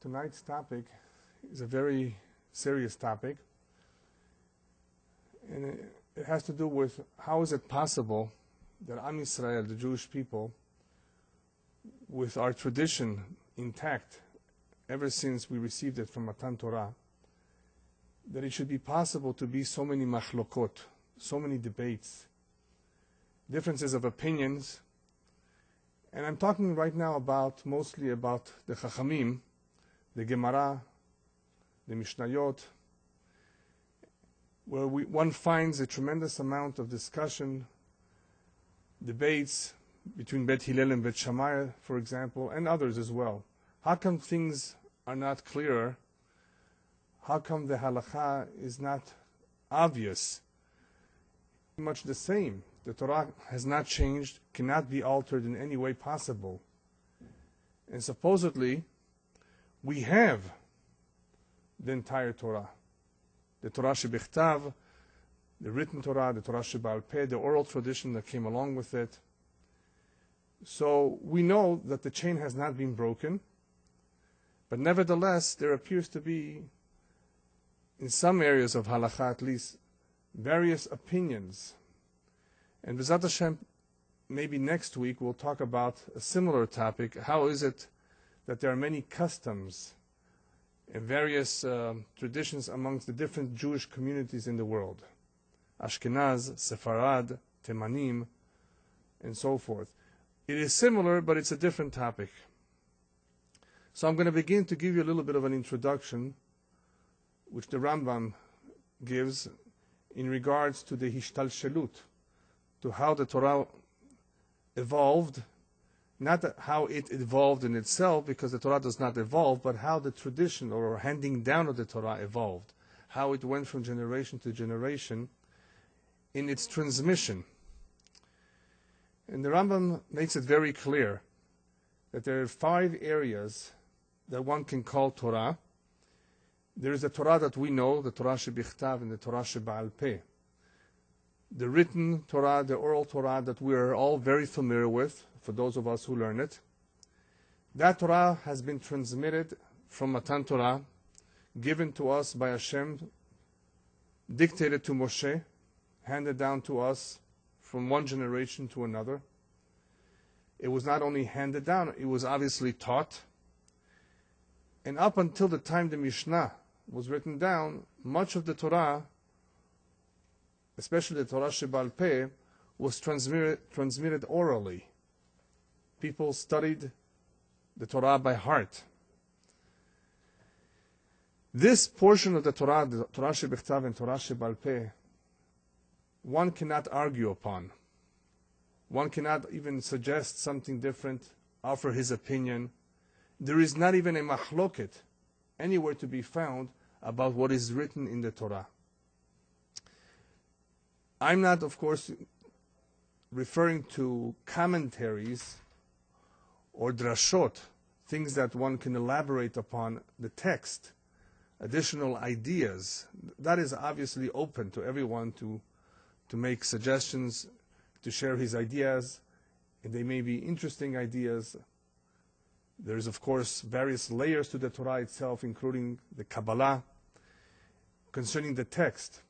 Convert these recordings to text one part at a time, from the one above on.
Tonight's topic is a very serious topic, and it has to do with how is it possible that Am Yisrael, the Jewish people, with our tradition intact ever since we received it from Matan Torah, that it should be possible to be so many machlokot, so many debates, differences of opinions. And I'm talking right now mostly about the Chachamim, the Gemara, the Mishnayot, where one finds a tremendous amount of discussion, debates between Bet Hillel and Bet Shammai, for example, and others as well. How come things are not clearer? How come the Halacha is not obvious? Much the same. The Torah has not changed, cannot be altered in any way possible. And supposedly, we have the entire Torah. The Torah Shebichtav, the written Torah, the Torah Sheba'al Peh, the oral tradition that came along with it. So we know that the chain has not been broken, but nevertheless, there appears to be, in some areas of Halacha at least, various opinions. And B'ezrat Hashem, maybe next week we'll talk about a similar topic. How is it that there are many customs and various traditions amongst the different Jewish communities in the world? Ashkenaz, Sepharad, Temanim, and so forth. It is similar, but it's a different topic. So I'm going to begin to give you a little bit of an introduction, which the Rambam gives in regards to the Hishtalshelut, to how the Torah evolved, not how it evolved in itself, because the Torah does not evolve, but how the tradition or handing down of the Torah evolved, how it went from generation to generation in its transmission. And the Rambam makes it very clear that there are 5 areas that one can call Torah. There is the Torah that we know, the Torah Shebichtav and the Torah Sheba'al Peh. The written Torah, the oral Torah that we are all very familiar with, for those of us who learn it. That Torah has been transmitted from Matan Torah, given to us by Hashem, dictated to Moshe, handed down to us from one generation to another. It was not only handed down, it was obviously taught. And up until the time the Mishnah was written down, much of the Torah, especially the Torah Sheba'al Peh, was transmitted orally. People studied the Torah by heart. This portion of the Torah Shebichtav and Torah Sheba'al Peh, one cannot argue upon. One cannot even suggest something different, offer his opinion. There is not even a machloket anywhere to be found about what is written in the Torah. I'm not, of course, referring to commentaries or drashot, things that one can elaborate upon the text, additional ideas. That is obviously open to everyone to make suggestions, to share his ideas, and they may be interesting ideas. There's, of course, various layers to the Torah itself, including the Kabbalah, concerning the text.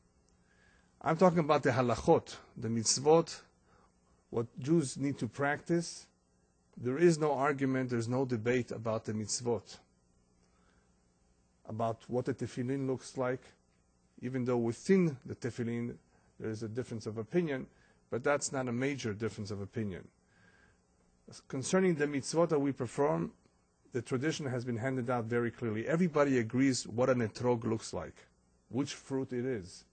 I'm talking about the halachot, the mitzvot, what Jews need to practice. There is no argument, there's no debate about the mitzvot, about what the tefillin looks like, even though within the tefillin there is a difference of opinion, but that's not a major difference of opinion. Concerning the mitzvot that we perform, the tradition has been handed out very clearly. Everybody agrees what an etrog looks like, which fruit it is.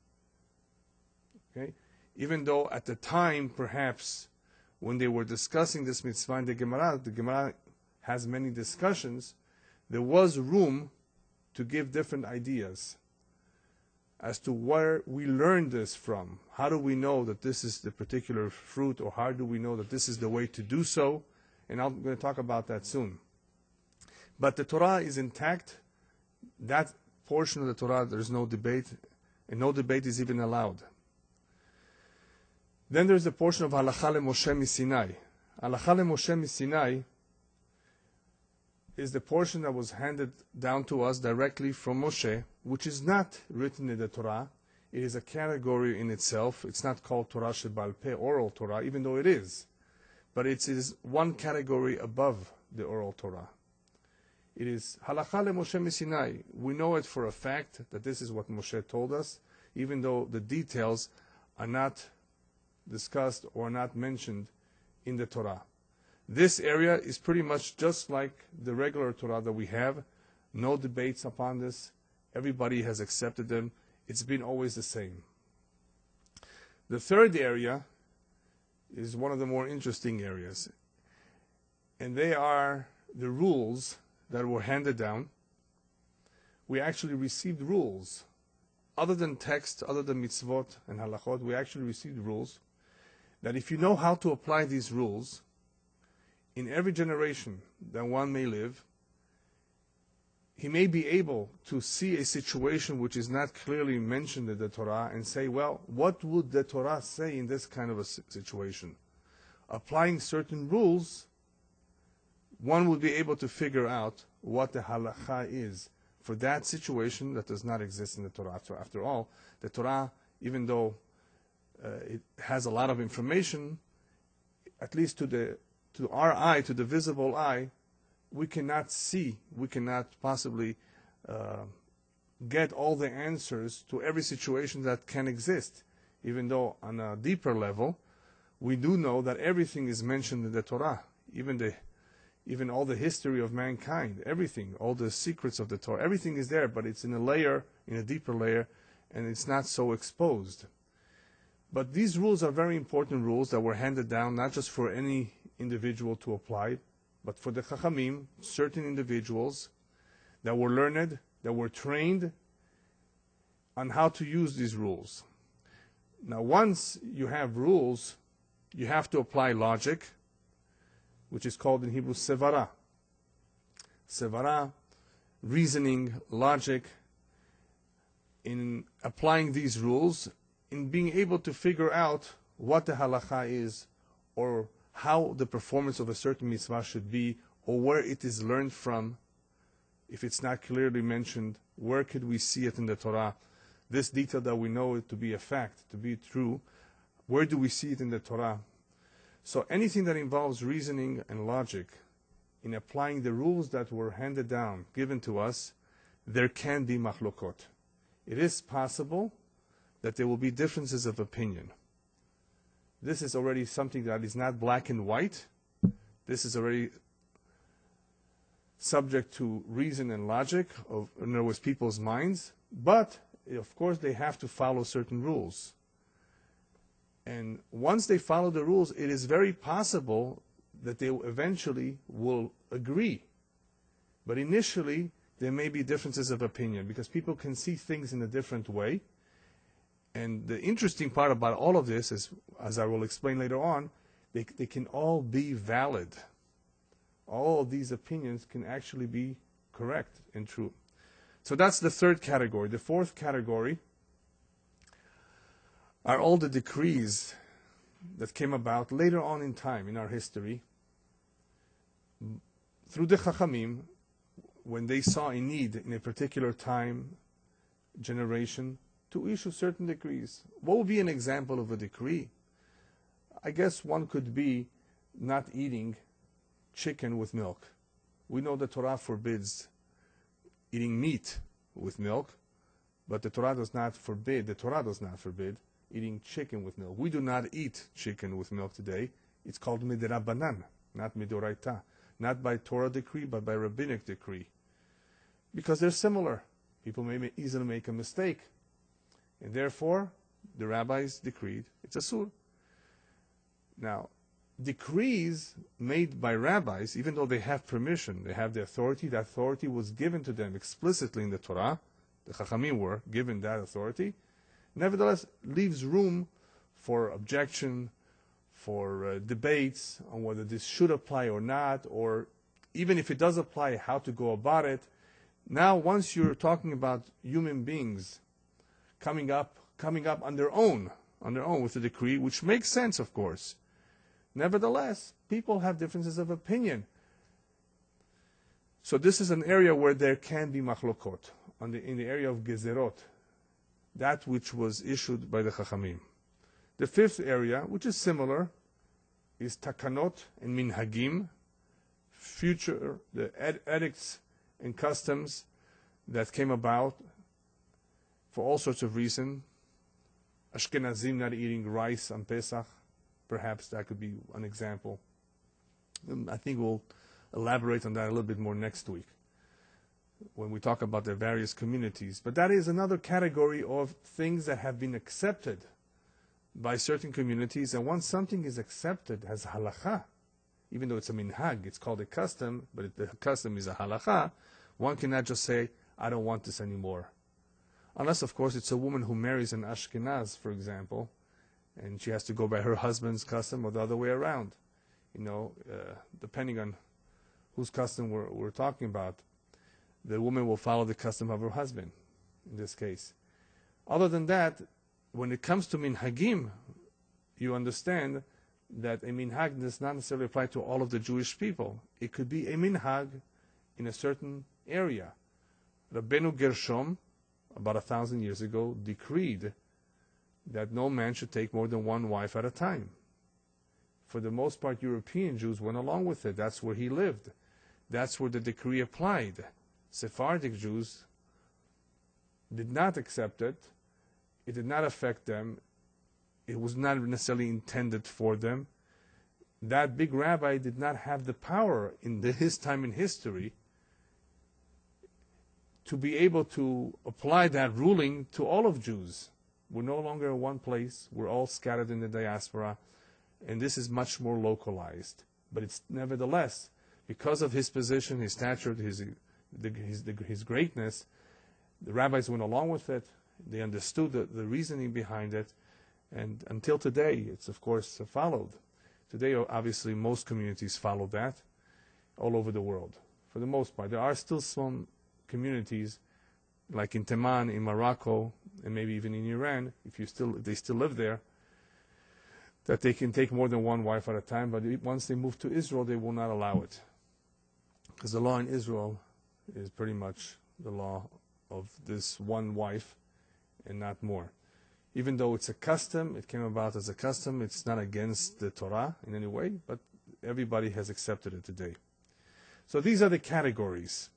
Okay? Even though at the time, perhaps, when they were discussing this mitzvah in the Gemara has many discussions, there was room to give different ideas as to where we learned this from. How do we know that this is the particular fruit, or how do we know that this is the way to do so? And I'm going to talk about that soon. But the Torah is intact. That portion of the Torah, there's no debate, and no debate is even allowed. Then there's the portion of Halacha leMoshe Sinai. Halacha leMoshe Sinai is the portion that was handed down to us directly from Moshe, which is not written in the Torah. It is a category in itself. It's not called Torah Shebal Peh, oral Torah, even though it is. But it is one category above the oral Torah. It is Halacha le Moshe Sinai. We know it for a fact that this is what Moshe told us, even though the details are not discussed or not mentioned in the Torah. This area is pretty much just like the regular Torah that we have. No debates upon this. Everybody has accepted them. It's been always the same. The third area is one of the more interesting areas. And they are the rules that were handed down. We actually received rules. Other than text, other than mitzvot and halachot, we actually received rules that if you know how to apply these rules, in every generation that one may live, he may be able to see a situation which is not clearly mentioned in the Torah and say, well, what would the Torah say in this kind of a situation? Applying certain rules, one would be able to figure out what the halacha is for that situation that does not exist in the Torah. So after all, the Torah, even though it has a lot of information, at least to our eye, to the visible eye, we cannot see, we cannot possibly get all the answers to every situation that can exist. Even though on a deeper level, we do know that everything is mentioned in the Torah, even all the history of mankind, everything, all the secrets of the Torah, everything is there, but it's in a deeper layer, and it's not so exposed. But these rules are very important rules that were handed down, not just for any individual to apply, but for the Chachamim, certain individuals that were learned, that were trained on how to use these rules. Now, once you have rules, you have to apply logic, which is called in Hebrew sevara. Sevara, reasoning, logic, in applying these rules, in being able to figure out what the halacha is, or how the performance of a certain mitzvah should be, or where it is learned from. If it's not clearly mentioned, where could we see it in the Torah? This detail that we know it to be a fact, to be true, where do we see it in the Torah? So anything that involves reasoning and logic, in applying the rules that were handed down, given to us, there can be machlokot. It is possible that there will be differences of opinion. This is already something that is not black and white. This is already subject to reason and logic, in other words, people's minds. But, of course, they have to follow certain rules. And once they follow the rules, it is very possible that they eventually will agree. But initially, there may be differences of opinion, because people can see things in a different way. And the interesting part about all of this is, as I will explain later on, they can all be valid. All of these opinions can actually be correct and true. So that's the third category. The fourth category are all the decrees that came about later on in time in our history through the Chachamim, when they saw a need in a particular time, generation, to issue certain decrees. What would be an example of a decree? I guess one could be not eating chicken with milk. We know the Torah forbids eating meat with milk, but the Torah does not forbid eating chicken with milk. We do not eat chicken with milk today. It's called midrabanan, not midoraita. Not by Torah decree, but by rabbinic decree. Because they're similar. People may easily make a mistake. And therefore, the rabbis decreed it's asur. Now, decrees made by rabbis, even though they have permission, they have the authority, that authority was given to them explicitly in the Torah, the Chachamim were given that authority, nevertheless leaves room for objection, for debates on whether this should apply or not, or even if it does apply, how to go about it. Now, once you're talking about human beings coming up on their own with a decree, which makes sense, of course. Nevertheless, people have differences of opinion. So this is an area where there can be machlokot, in the area of gezerot, that which was issued by the Chachamim. The fifth area, which is similar, is takanot and minhagim, the edicts and customs that came about for all sorts of reasons. Ashkenazim not eating rice on Pesach, perhaps that could be an example. I think we'll elaborate on that a little bit more next week when we talk about the various communities. But that is another category of things that have been accepted by certain communities, and once something is accepted as halacha, even though it's a minhag, it's called a custom, but if the custom is a halacha, one cannot just say, I don't want this anymore. Unless, of course, it's a woman who marries an Ashkenaz, for example, and she has to go by her husband's custom or the other way around. Depending on whose custom we're talking about, the woman will follow the custom of her husband, in this case. Other than that, when it comes to minhagim, you understand that a minhag does not necessarily apply to all of the Jewish people. It could be a minhag in a certain area. Rabbeinu Gershom, about 1,000 years ago, decreed that no man should take more than one wife at a time. For the most part, European Jews went along with it. That's where he lived. That's where the decree applied. Sephardic Jews did not accept it. It did not affect them. It was not necessarily intended for them. That big rabbi did not have the power in his time in history to be able to apply that ruling to all of Jews. We're no longer in one place. We're all scattered in the diaspora. And this is much more localized. But it's nevertheless, because of his position, his stature, his greatness, the rabbis went along with it. They understood the reasoning behind it. And until today, it's of course followed. Today, obviously, most communities follow that all over the world. For the most part, there are still some communities, like in Teman, in Morocco, and maybe even in Iran, if they still live there, that they can take more than one wife at a time. But once they move to Israel, they will not allow it, because the law in Israel is pretty much the law of this one wife and not more. Even though it's a custom, it came about as a custom, it's not against the Torah in any way, but everybody has accepted it today. So these are the categories.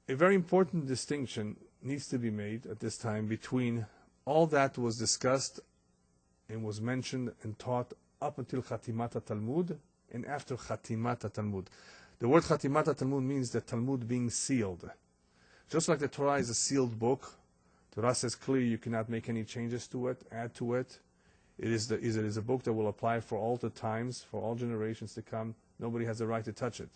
A very important distinction needs to be made at this time between all that was discussed and was mentioned and taught up until Chatimat Talmud and after Chatimat Talmud. The word Chatimat Talmud means the Talmud being sealed. Just like the Torah is a sealed book, Torah says clearly you cannot make any changes to it, add to it. It is a book that will apply for all the times, for all generations to come. Nobody has the right to touch it.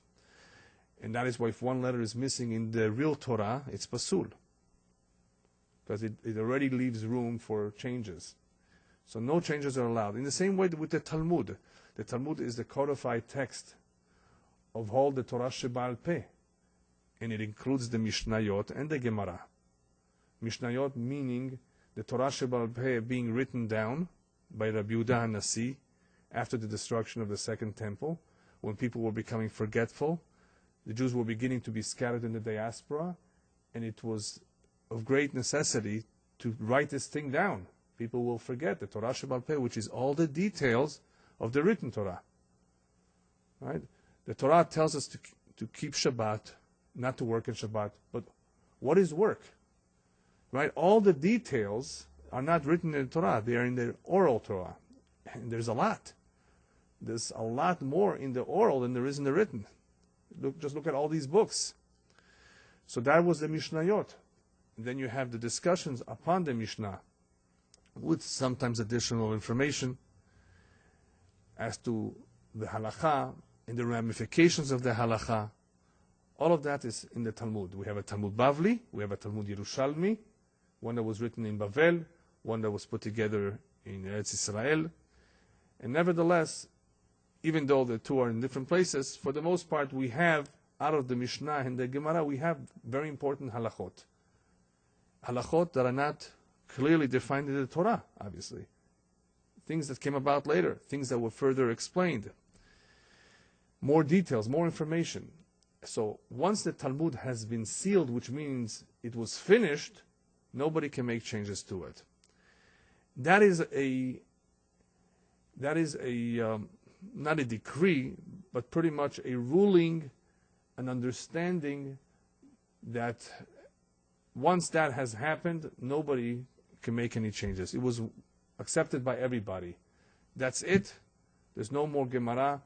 And that is why if one letter is missing in the real Torah, it's pasul, because it already leaves room for changes. So no changes are allowed. In the same way with the Talmud. The Talmud is the codified text of all the Torah Sheba'al Peh, and it includes the Mishnayot and the Gemara. Mishnayot meaning the Torah Sheba'al Peh being written down by Rabbi Yehuda HaNasi after the destruction of the Second Temple, when people were becoming forgetful. The Jews were beginning to be scattered in the diaspora, and it was of great necessity to write this thing down. People will forget the Torah Sheba'al Peh, which is all the details of the written Torah. Right? The Torah tells us to keep Shabbat, not to work in Shabbat. But what is work? Right? All the details are not written in the Torah. They are in the oral Torah. And there's a lot. There's a lot more in the oral than there is in the written. Just look at all these books. So that was the Mishnayot. And then you have the discussions upon the Mishnah, with sometimes additional information as to the Halacha and the ramifications of the Halacha. All of that is in the Talmud. We have a Talmud Bavli, we have a Talmud Yerushalmi, one that was written in Bavel, one that was put together in Eretz Israel. And nevertheless, even though the two are in different places, for the most part we have, out of the Mishnah and the Gemara, we have very important halachot. Halachot that are not clearly defined in the Torah, obviously. Things that came about later, things that were further explained. More details, more information. So once the Talmud has been sealed, which means it was finished, nobody can make changes to it. That is a not a decree, but pretty much a ruling, an understanding that once that has happened, nobody can make any changes. It was accepted by everybody. That's it. There's no more Gemara.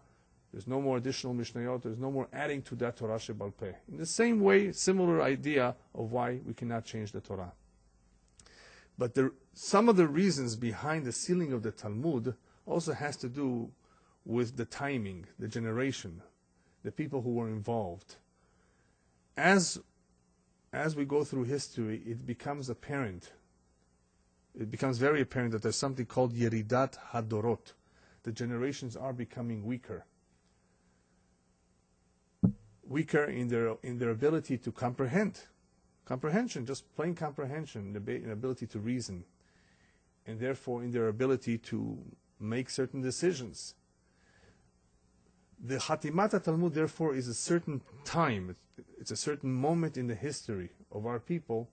There's no more additional Mishnayot. There's no more adding to that Torah Shebal Peh. In the same way, similar idea of why we cannot change the Torah. But some of the reasons behind the sealing of the Talmud also has to do with the timing, the generation, the people who were involved. As we go through history, it becomes apparent. It becomes very apparent that there's something called Yeridat Hadorot. The generations are becoming weaker. Weaker in their ability to comprehension, just plain comprehension, the ability to reason, and therefore in their ability to make certain decisions. The Hatimat Talmud, therefore, is a certain time. It's a certain moment in the history of our people,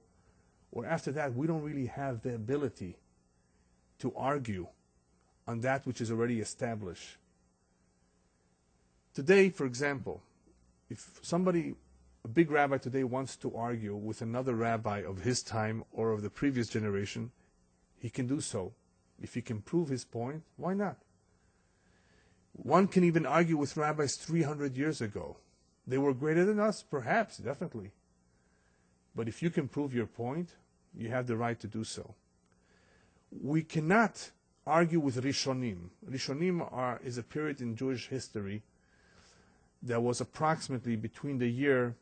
where after that we don't really have the ability to argue on that which is already established. Today, for example, if somebody, a big rabbi today, wants to argue with another rabbi of his time or of the previous generation, he can do so. If he can prove his point, why not? One can even argue with rabbis 300 years ago. They were greater than us, perhaps, definitely. But if you can prove your point, you have the right to do so. We cannot argue with Rishonim. Rishonim is a period in Jewish history that was approximately between the year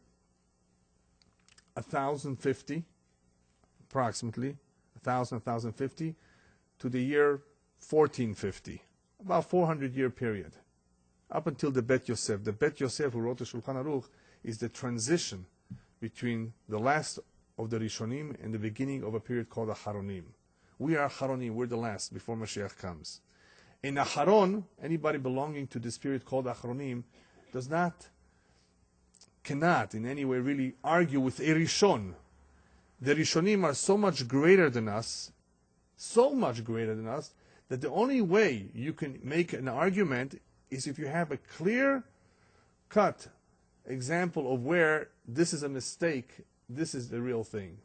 1050, approximately 1050, to the year 1450, about 400-year period, up until the Bet Yosef. The Bet Yosef, who wrote the Shulchan Aruch, is the transition between the last of the Rishonim and the beginning of a period called Acharonim. We are Acharonim, we're the last before Mashiach comes. In Acharon, anybody belonging to this period called Acharonim cannot in any way really argue with a Rishon. The Rishonim are so much greater than us, that the only way you can make an argument is if you have a clear-cut example of where this is a mistake, this is the real thing.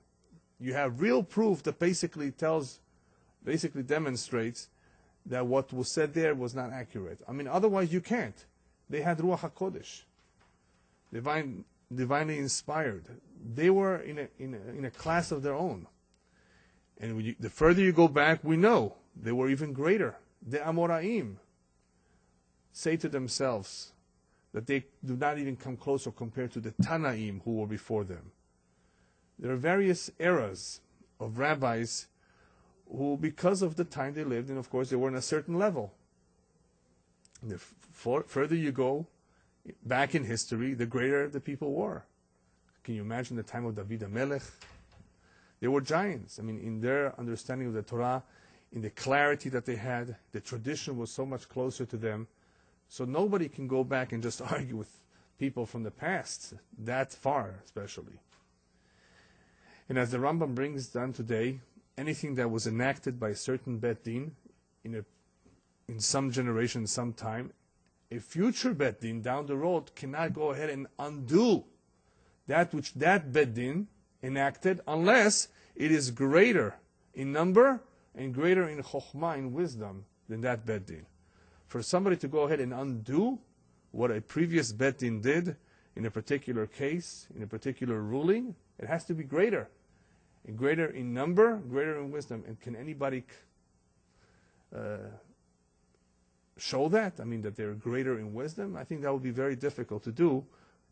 You have real proof that basically demonstrates that what was said there was not accurate. I mean, otherwise you can't. They had Ruach HaKodesh, divinely inspired. They were in a class of their own. And the further you go back, we know they were even greater. The Amoraim say to themselves that they do not even come close or compare to the Tanaim who were before them. There are various eras of rabbis who, because of the time they lived, and of course they were in a certain level. The further you go back in history, the greater the people were. Can you imagine the time of David HaMelech? They were giants. I mean, in their understanding of the Torah, in the clarity that they had, the tradition was so much closer to them. So nobody can go back and just argue with people from the past, that far especially. And as the Rambam brings down today, anything that was enacted by a certain Bet Din in some generation, some time, a future Bet Din down the road cannot go ahead and undo that which that Bet Din enacted, unless it is greater in number and greater in chokhmah, in wisdom, than that Bet Din. For somebody to go ahead and undo what a previous Bet Din did in a particular case, in a particular ruling, it has to be greater. And greater in number, greater in wisdom. And can anybody show that? I mean, that they're greater in wisdom? I think that would be very difficult to do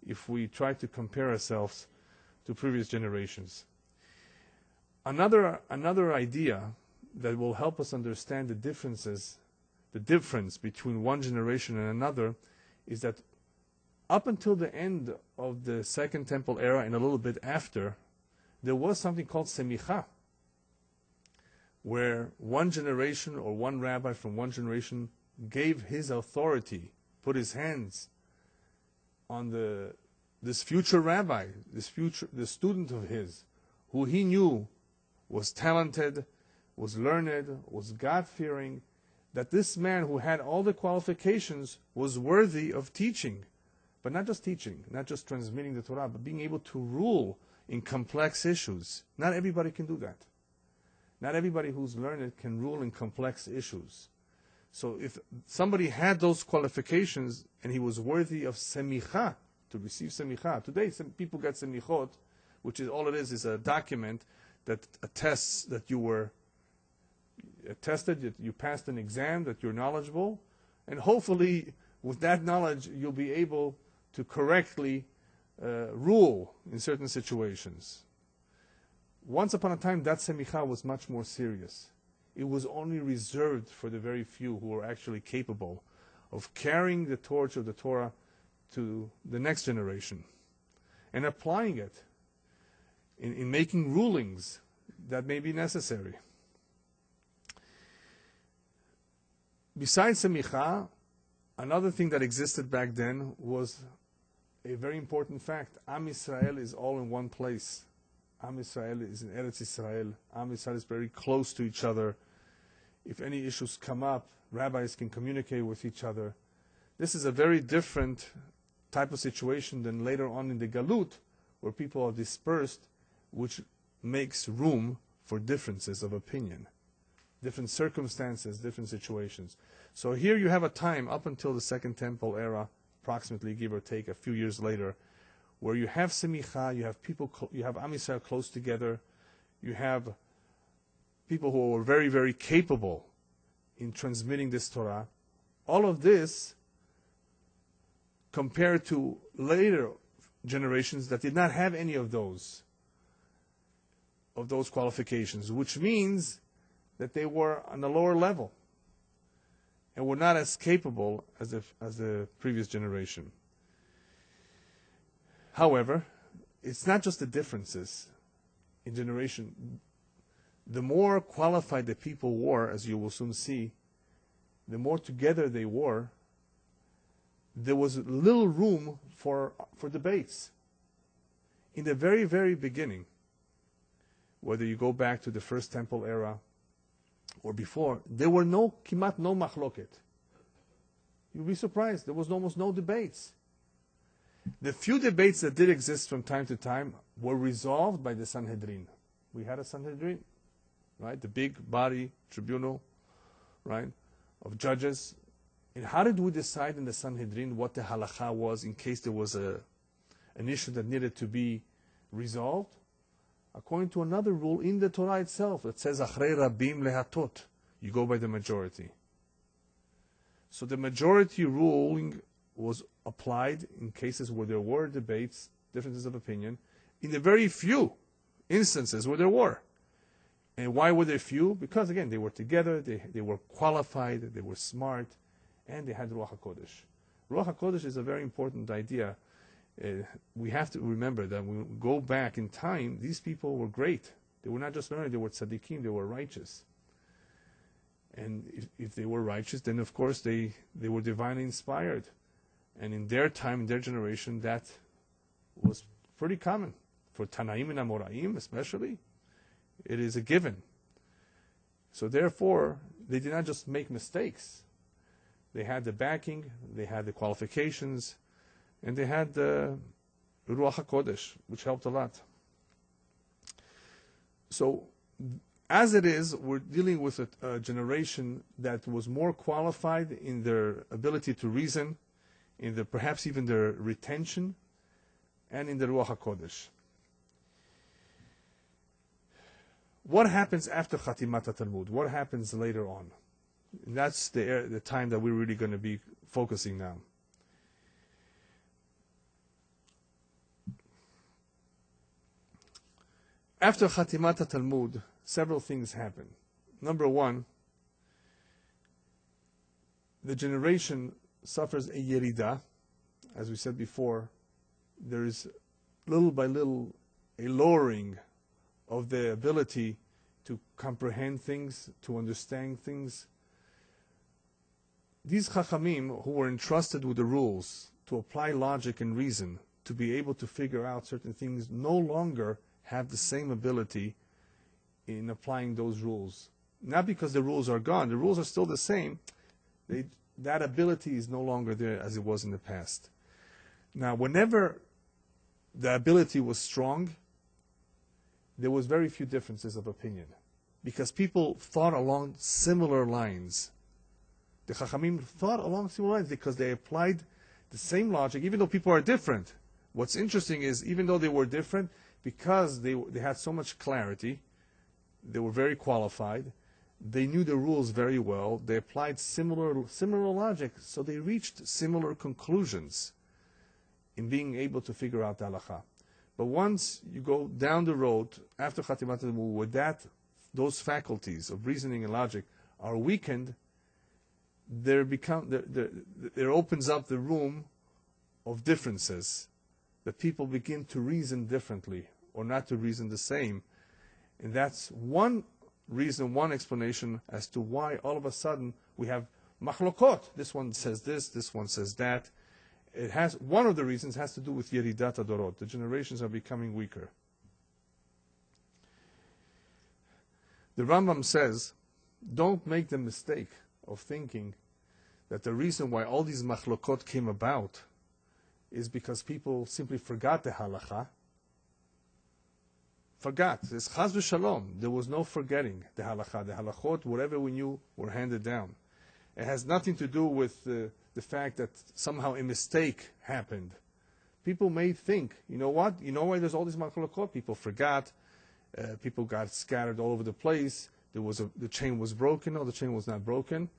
if we try to compare ourselves to previous generations. Another idea that will help us understand the difference between one generation and another, is that up until the end of the Second Temple era and a little bit after, there was something called semicha, where one generation or one rabbi from one generation gave his authority, put his hands on the this future rabbi, the student of his, who he knew was talented, was learned, was God-fearing, that this man who had all the qualifications was worthy of teaching. But not just teaching, not just transmitting the Torah, but being able to rule in complex issues. Not everybody can do that. Not everybody who's learned can rule in complex issues. So if somebody had those qualifications and he was worthy of semicha, to receive semicha. Today, some people get semichot, which is all it is a document that attests that you were attested, that you passed an exam, that you're knowledgeable, and hopefully with that knowledge you'll be able to correctly rule in certain situations. Once upon a time, that semicha was much more serious. It was only reserved for the very few who were actually capable of carrying the torch of the Torah to the next generation and applying it in making rulings that may be necessary. Besides semicha, another thing that existed back then was a very important fact. Am Yisrael is all in one place. Am Yisrael is in Eretz Yisrael. Am Yisrael is very close to each other. If any issues come up, rabbis can communicate with each other. This is a very different type of situation than later on in the Galut, where people are dispersed, which makes room for differences of opinion, different circumstances, different situations. So here you have a time up until the Second Temple era, approximately give or take a few years later, where you have semicha, you have people, you have Am Yisrael close together, you have people who are very, very capable in transmitting this Torah. All of this compared to later generations that did not have any of those qualifications, which means that they were on a lower level and were not as capable as the previous generation. However, it's not just the differences in generation. The more qualified the people were, as you will soon see, the more together they were, there was little room for debates. In the very, very beginning, whether you go back to the First Temple era or before, there were kimat no machloket. You'll be surprised. There was almost no debates. The few debates that did exist from time to time were resolved by the Sanhedrin. We had a Sanhedrin, right? The big body tribunal, right, of judges. And how did we decide in the Sanhedrin what the halacha was in case there was an issue that needed to be resolved? According to another rule in the Torah itself that says, Achrei Rabim lehatot, you go by the majority. So the majority ruling was applied in cases where there were debates, differences of opinion, in the very few instances where there were. And why were there few? Because again, they were together, they were qualified, they were smart, and they had Ruach HaKodesh. Ruach HaKodesh is a very important idea. We have to remember that when we go back in time, these people were great. They were not just learned, they were tzaddikim, they were righteous. And if they were righteous, then of course they were divinely inspired. And in their time, in their generation, that was pretty common. For Tanaim and Amoraim especially, it is a given. So therefore, they did not just make mistakes. They had the backing, they had the qualifications, and they had the Ruach HaKodesh, which helped a lot. So, as it is, we're dealing with a generation that was more qualified in their ability to reason, in perhaps even their retention, and in the Ruach HaKodesh. What happens after Khatimat Talmud? What happens later on? And that's the time that we're really going to be focusing now. After Khatimat Talmud, several things happen. Number one, the generation suffers a yerida. As we said before, there is little by little a lowering of the ability to comprehend things, to understand things. These Chachamim, who were entrusted with the rules to apply logic and reason to be able to figure out certain things no longer have the same ability in applying those rules. Not because the rules are gone, the rules are still the same. That ability is no longer there as it was in the past. Now, whenever the ability was strong, there was very few differences of opinion, because people thought along similar lines. The Chachamim thought along similar lines because they applied the same logic, even though people are different. What's interesting is, even though they were different, because they had so much clarity, they were very qualified, they knew the rules very well, they applied similar logic, so they reached similar conclusions in being able to figure out the halacha. But once you go down the road, after Chatimat al-Mul, where those faculties of reasoning and logic are weakened, there opens up the room of differences, that people begin to reason differently, or not to reason the same. And that's one reason, one explanation as to why all of a sudden we have machlokot. This one says this one says that. One of the reasons has to do with Yeridat Adorot. The generations are becoming weaker. The Rambam says, don't make the mistake of thinking that the reason why all these machlokot came about is because people simply forgot the halacha. Forgot. It's chaz v'shalom. There was no forgetting the halacha. The halachot, whatever we knew, were handed down. It has nothing to do with the fact that somehow a mistake happened. People may think, you know what? You know why there's all these machlokot? People forgot. People got scattered all over the place. The chain was broken. No, the chain was not broken.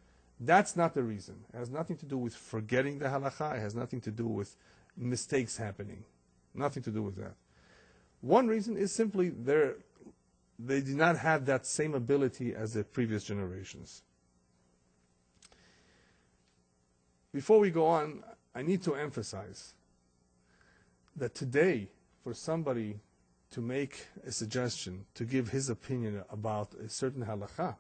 That's not the reason. It has nothing to do with forgetting the halacha. It has nothing to do with mistakes happening. Nothing to do with that. One reason is simply they did not have that same ability as the previous generations. Before we go on, I need to emphasize that today, for somebody to make a suggestion, to give his opinion about a certain halacha,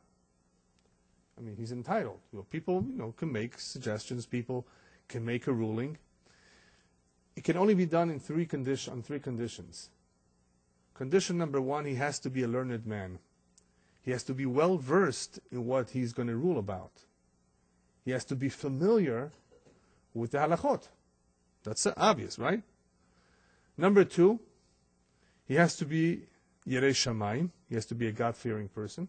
I mean, he's entitled. People, can make suggestions. People can make a ruling. It can only be done on three conditions. Condition number one, he has to be a learned man. He has to be well versed in what he's going to rule about. He has to be familiar with the halachot. That's obvious, right? Number two, he has to be Yerei Shamayim. He has to be a God-fearing person.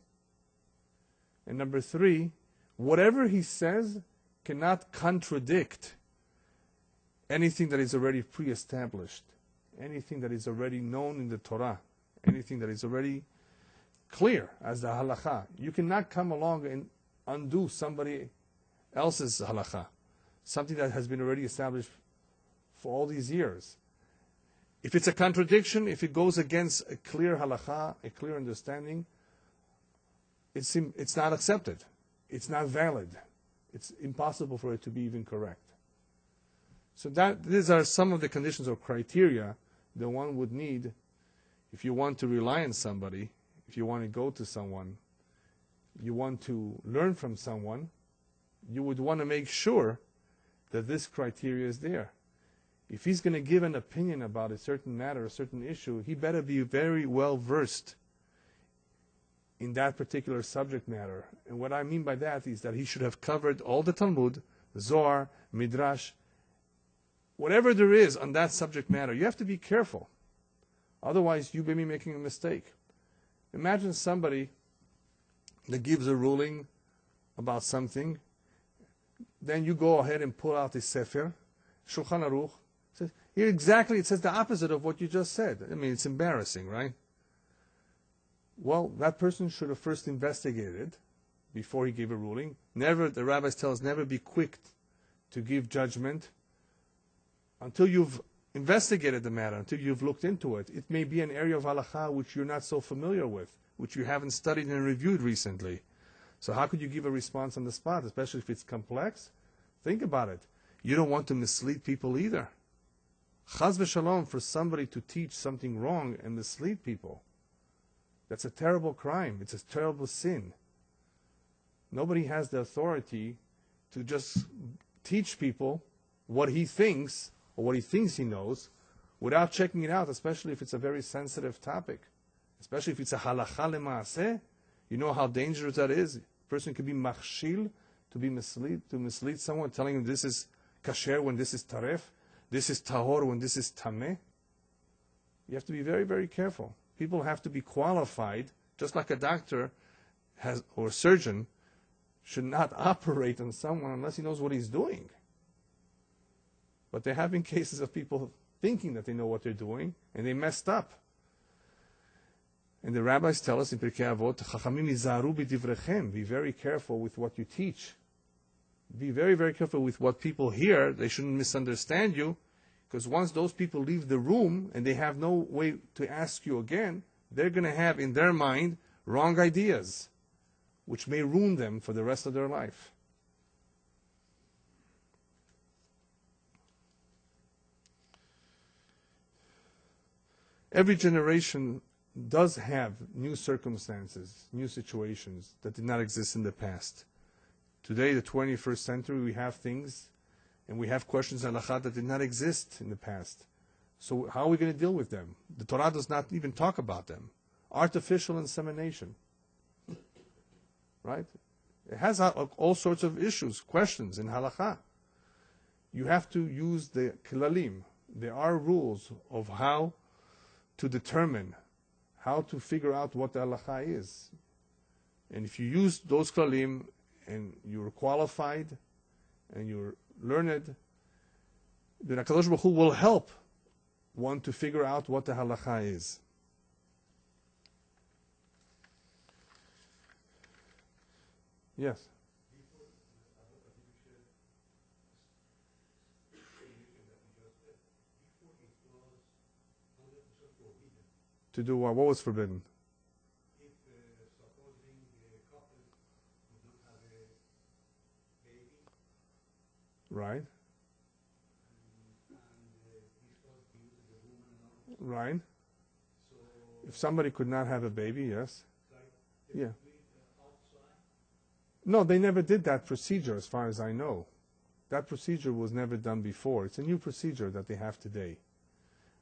And number three, whatever he says cannot contradict anything that is already pre-established, anything that is already known in the Torah, anything that is already clear as the halacha. You cannot come along and undo somebody else's halacha, something that has been already established for all these years. If it's a contradiction, if it goes against a clear halacha, a clear understanding, it's not accepted. It's not valid. It's impossible for it to be even correct. So these are some of the conditions or criteria that one would need if you want to rely on somebody, if you want to go to someone, you want to learn from someone, you would want to make sure that this criteria is there. If he's going to give an opinion about a certain matter, a certain issue, he better be very well versed in that particular subject matter. And what I mean by that is that he should have covered all the Talmud, Zohar, Midrash, whatever there is on that subject matter. You have to be careful. Otherwise, you may be making a mistake. Imagine somebody that gives a ruling about something, then you go ahead and pull out the Sefer, Shulchan Aruch, says, here exactly it says the opposite of what you just said. I mean, it's embarrassing, right? Well, that person should have first investigated before he gave a ruling. Never, the rabbis tell us, never be quick to give judgment until you've investigated the matter, until you've looked into it. It may be an area of halacha which you're not so familiar with, which you haven't studied and reviewed recently. So how could you give a response on the spot, especially if it's complex? Think about it. You don't want to mislead people either. Chaz v'shalom, for somebody to teach something wrong and mislead people, that's a terrible crime. It's a terrible sin. Nobody has the authority to just teach people what he thinks or what he thinks he knows without checking it out, especially if it's a very sensitive topic, especially if it's a halacha lemaaseh. You know how dangerous that is. A person could be machshil, to mislead someone, telling him this is kasher when this is taref, this is tahor when this is tameh. You have to be very, very careful. People have to be qualified, just like a doctor or a surgeon should not operate on someone unless he knows what he's doing. But there have been cases of people thinking that they know what they're doing, and they messed up. And the rabbis tell us in Pirkei Avot, Chachamim izaru b'divrechem. Be very careful with what you teach. Be very, very careful with what people hear. They shouldn't misunderstand you, because once those people leave the room and they have no way to ask you again, they're going to have in their mind wrong ideas, which may ruin them for the rest of their life. Every generation does have new circumstances, new situations that did not exist in the past. Today, the 21st century, we have things and we have questions in Halacha that did not exist in the past. So how are we going to deal with them? The Torah does not even talk about them. Artificial insemination. Right? It has all sorts of issues, questions in Halacha. You have to use the klalim. There are rules of how to determine, how to figure out what the Halacha is. And if you use those klalim and you're qualified and you're learned, then HaKadosh Baruch Hu will help one to figure out what the Halacha is. Yes. To do what? What was forbidden? If supposing the couple would not have a baby, Right. and this was due to the woman and all, Right. so If somebody could not have a baby, yes. like they Yeah. would do it outside. No, they never did that procedure as far as I know. That procedure was never done before. It's a new procedure that they have today.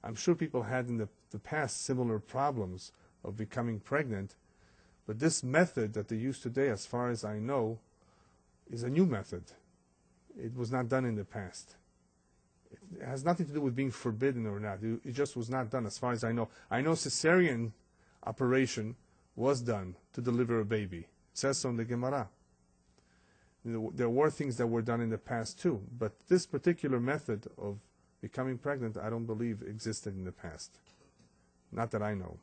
I'm sure people had in the past similar problems of becoming pregnant, but this method that they use today, as far as I know, is a new method. It was not done in the past. It has nothing to do with being forbidden or not. It just was not done as far as I know. I know cesarean operation was done to deliver a baby. It says so in the Gemara. There were things that were done in the past too, but this particular method of becoming pregnant, I don't believe existed in the past. Not that I know.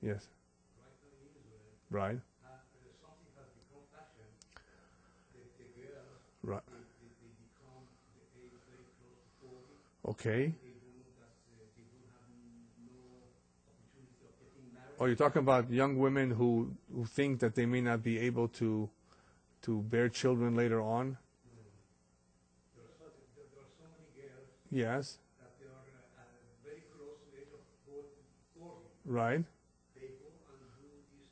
Yes. Right. Something has become fashion. The girls, Right. they become the age very close to 40. Okay. They don't have no opportunity of getting married. Oh, you're talking about young women who think that they may not be able to bear children later on? There are so many girls Yes. that they are very close to the age of 40. Right. They go and do these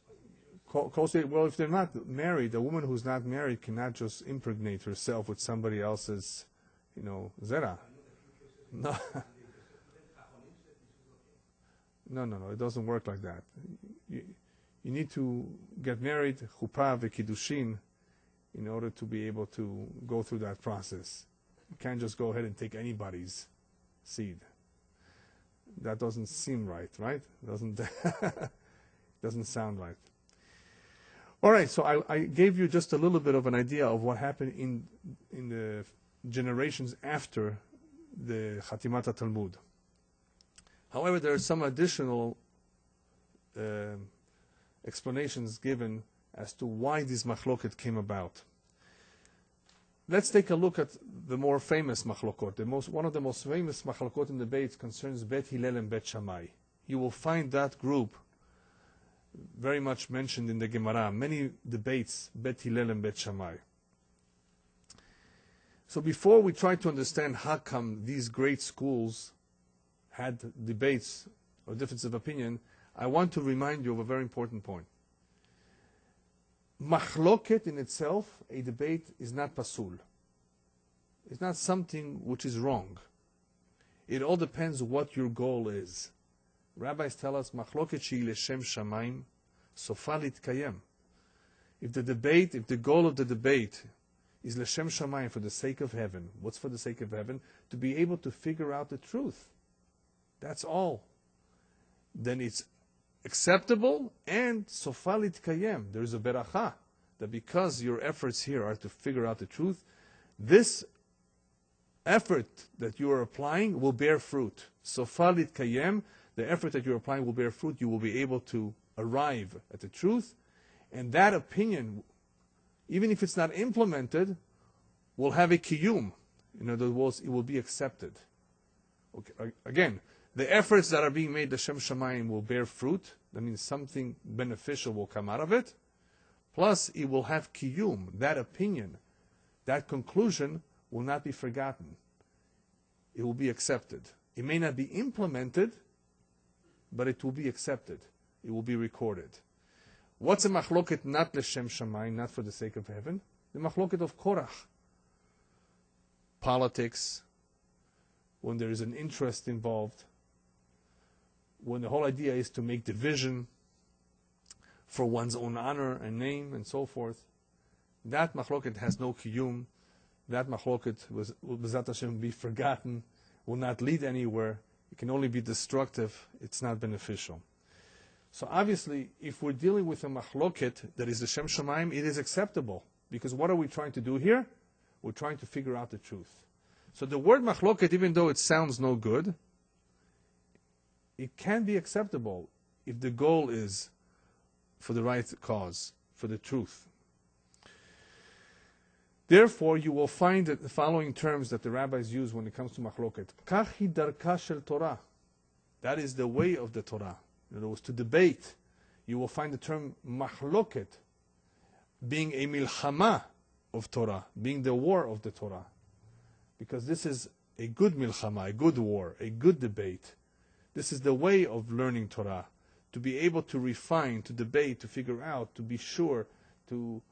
operations. Well, if they're not married, a woman who's not married cannot just impregnate herself with somebody else's, zera. No. No, it doesn't work like that. You need to get married, chuppah v'kiddushin, in order to be able to go through that process. You can't just go ahead and take anybody's seed. That doesn't seem right? Doesn't sound right. All right, so I gave you just a little bit of an idea of what happened in the generations after the Khatimat Talmud. However, there are some additional explanations given as to why this machloket came about. Let's take a look at the more famous machlokot. One of the most famous machlokot in debates concerns Bet Hillel and Bet Shammai. You will find that group very much mentioned in the Gemara. Many debates, Bet Hillel and Bet Shammai. So before we try to understand how come these great schools had debates or difference of opinion, I want to remind you of a very important point. Machloket in itself, a debate, is not pasul. It's not something which is wrong. It all depends what your goal is. Rabbis tell us, machloket shehi leshem shamayim, sofa litkayem. If the goal of the debate is leshem shamayim, for the sake of heaven, what's for the sake of heaven? To be able to figure out the truth. That's all. Then it's acceptable, and sofa litkayem. There is a beracha, that because your efforts here are to figure out the truth, this effort that you are applying will bear fruit. Sofa litkayem, the effort that you're applying will bear fruit. You will be able to arrive at the truth, and that opinion, even if it's not implemented, will have a kiyum. In other words, it will be accepted. Okay. Again, the efforts that are being made, the Shem Shamayim, will bear fruit. That means something beneficial will come out of it. Plus, it will have kiyum. That opinion, that conclusion will not be forgotten. It will be accepted. It may not be implemented, but it will be accepted. It will be recorded. What's a machloket not l'shem shamayim, not for the sake of heaven? The machloket of Korach. Politics, when there is an interest involved, when the whole idea is to make division for one's own honor and name and so forth. That machloket has no kiyum. That machloket will b'ezrat Hashem be forgotten, will not lead anywhere. It can only be destructive. It's not beneficial. So obviously, if we're dealing with a machloket that is the Shem Shamayim, it is acceptable. Because what are we trying to do here? We're trying to figure out the truth. So the word machloket, even though it sounds no good, it can be acceptable if the goal is for the right cause, for the truth. Therefore, you will find that the following terms that the rabbis use when it comes to machloket. Kachi darka shel Torah. That is the way of the Torah. In other words, to debate. You will find the term machloket being a milchama of Torah, being the war of the Torah. Because this is a good milchama, a good war, a good debate. This is the way of learning Torah. To be able to refine, to debate, to figure out, to be sure, to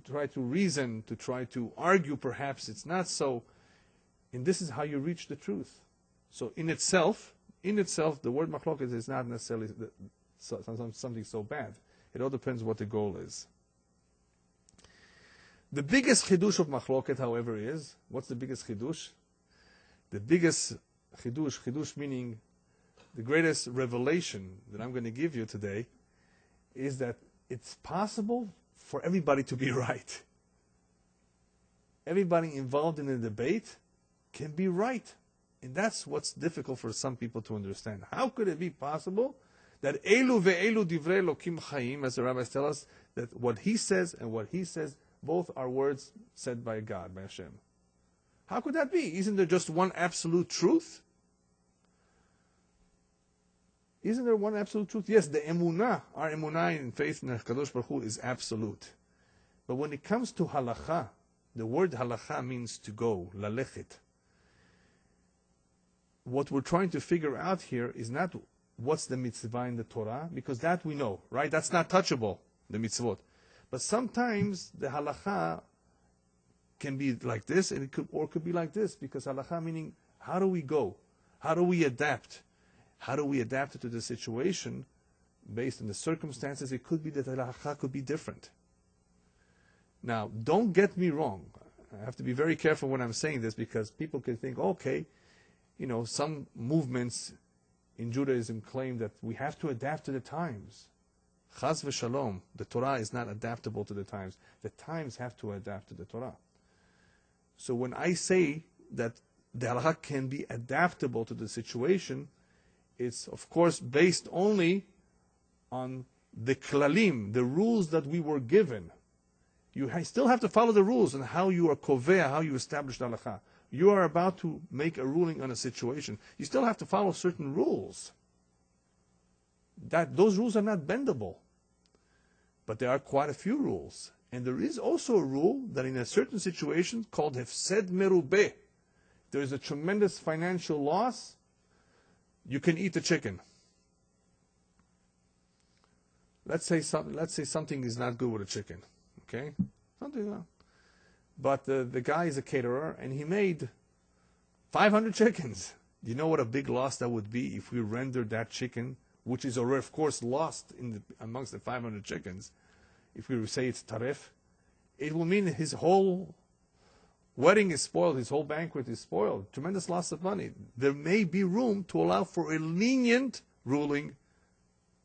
try to reason, to try to argue perhaps it's not so. And this is how you reach the truth. So in itself, the word machloket is not necessarily something so bad. It all depends what the goal is. The biggest chidush of machloket, however, is, what's the biggest chidush? The biggest chidush meaning the greatest revelation that I'm going to give you today, is that it's possible for everybody to be right. Everybody involved in a debate can be right. And that's what's difficult for some people to understand. How could it be possible that elu ve'elu divrei Elokim chayim, as the rabbis tell us, that what he says and what he says, both are words said by God, by Hashem? How could that be? Isn't there just one absolute truth? Isn't there one absolute truth? Yes, the emunah, our emunah in faith in HaKadosh Baruch Hu is absolute. But when it comes to halacha, the word halacha means to go, lalechet. What we're trying to figure out here is not what's the mitzvah in the Torah, because that we know, right? That's not touchable, the mitzvot. But sometimes the halacha can be like this, and it could be like this, because halacha meaning, how do we go? How do we adapt? How do we adapt it to the situation based on the circumstances? It could be that the halacha could be different. Now, don't get me wrong. I have to be very careful when I'm saying this, because people can think, okay, some movements in Judaism claim that we have to adapt to the times. Chas v'shalom, the Torah is not adaptable to the times. The times have to adapt to the Torah. So when I say that the halacha can be adaptable to the situation, it's of course based only on the klalim, the rules that we were given. You still have to follow the rules and how you are kovea, how you establish the halacha. You are about to make a ruling on a situation. You still have to follow certain rules. Those rules are not bendable. But there are quite a few rules. And there is also a rule that in a certain situation called hefsed merubeh, there is a tremendous financial loss, you can eat the chicken. Let's say something is not good with a chicken. Okay? But the guy is a caterer, and he made 500 chickens. Do you know what a big loss that would be if we rendered that chicken, which is already, of course, lost amongst the 500 chickens, if we say it's taref? It will mean his whole wedding is spoiled, his whole banquet is spoiled. Tremendous loss of money. There may be room to allow for a lenient ruling.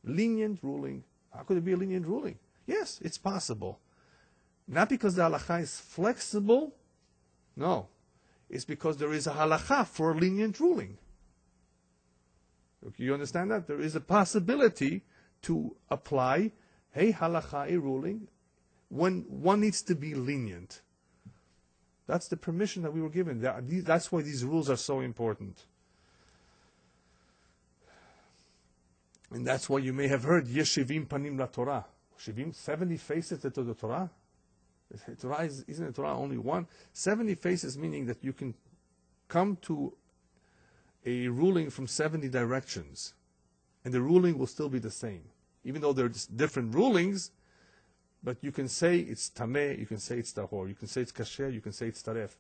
Lenient ruling. How could it be a lenient ruling? Yes, it's possible. Not because the halacha is flexible. No. It's because there is a halacha for a lenient ruling. You understand that? There is a possibility to apply a halacha, a ruling, when one needs to be lenient. That's the permission that we were given. That's why these rules are so important. And that's why you may have heard, Yeshivim panim la Torah. 70 faces to the Torah. Torah isn't the Torah only one? 70 faces meaning that you can come to a ruling from 70 directions. And the ruling will still be the same. Even though there's different rulings, but you can say it's tameh, you can say it's tahor, you can say it's kasher, you can say it's taref.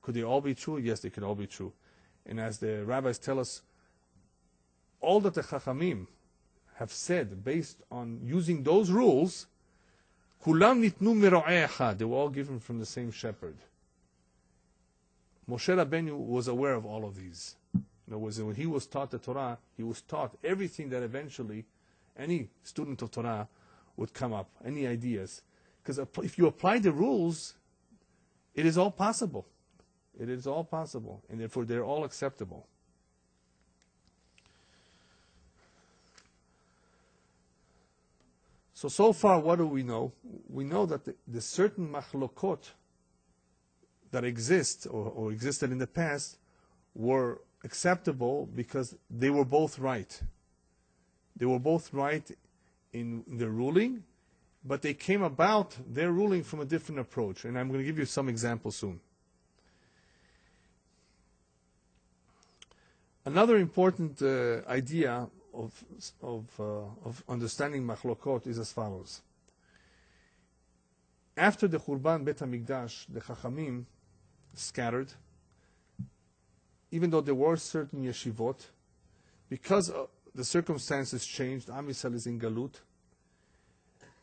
Could they all be true? Yes, they can all be true. And as the rabbis tell us, all that the chachamim have said based on using those rules, kulam nitnu miro'eh echad, they were all given from the same shepherd. Moshe Rabbeinu was aware of all of these. In other words, when he was taught the Torah, he was taught everything that eventually any student of Torah would come up, any ideas. Because if you apply the rules, it is all possible. It is all possible. And therefore, they're all acceptable. So far, what do we know? We know that the certain machlokot that exist or existed in the past were acceptable because they were both right. They were both right in their ruling, but they came about their ruling from a different approach. And I'm going to give you some examples soon. Another important idea of understanding machlokot is as follows. After the Churban Bet HaMikdash, the Chachamim scattered, even though there were certain yeshivot, because the circumstances changed, Am Yisrael is in Galut.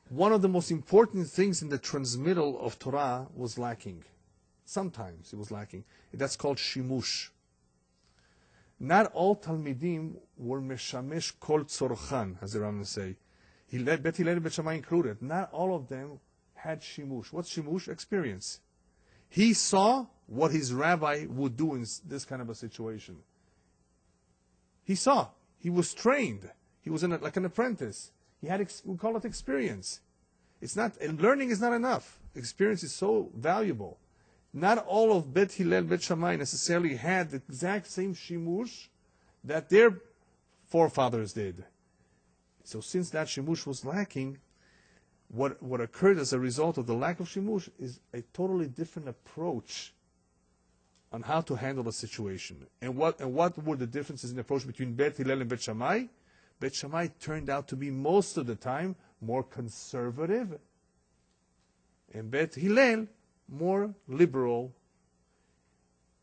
One of the most important things in the transmittal of Torah was lacking. Sometimes it was lacking. That's called shimush. Not all Talmidim were meshamesh kol tzorchan, as the Rambam say. Bet Hillel and Bet Shammai included. Not all of them had shimush. What's shimush? Experience. He saw what his rabbi would do in this kind of a situation. He saw. He was trained. He was like an apprentice. He had, we call it experience. It's not, and learning is not enough. Experience is so valuable. Not all of Bet Hillel, Bet Shammai necessarily had the exact same shimush that their forefathers did. So since that shimush was lacking, what occurred as a result of the lack of shimush is a totally different approach on how to handle a situation. And what were the differences in approach between Bet Hillel and Bet Shammai? Bet Shammai turned out to be most of the time more conservative, and Bet Hillel more liberal.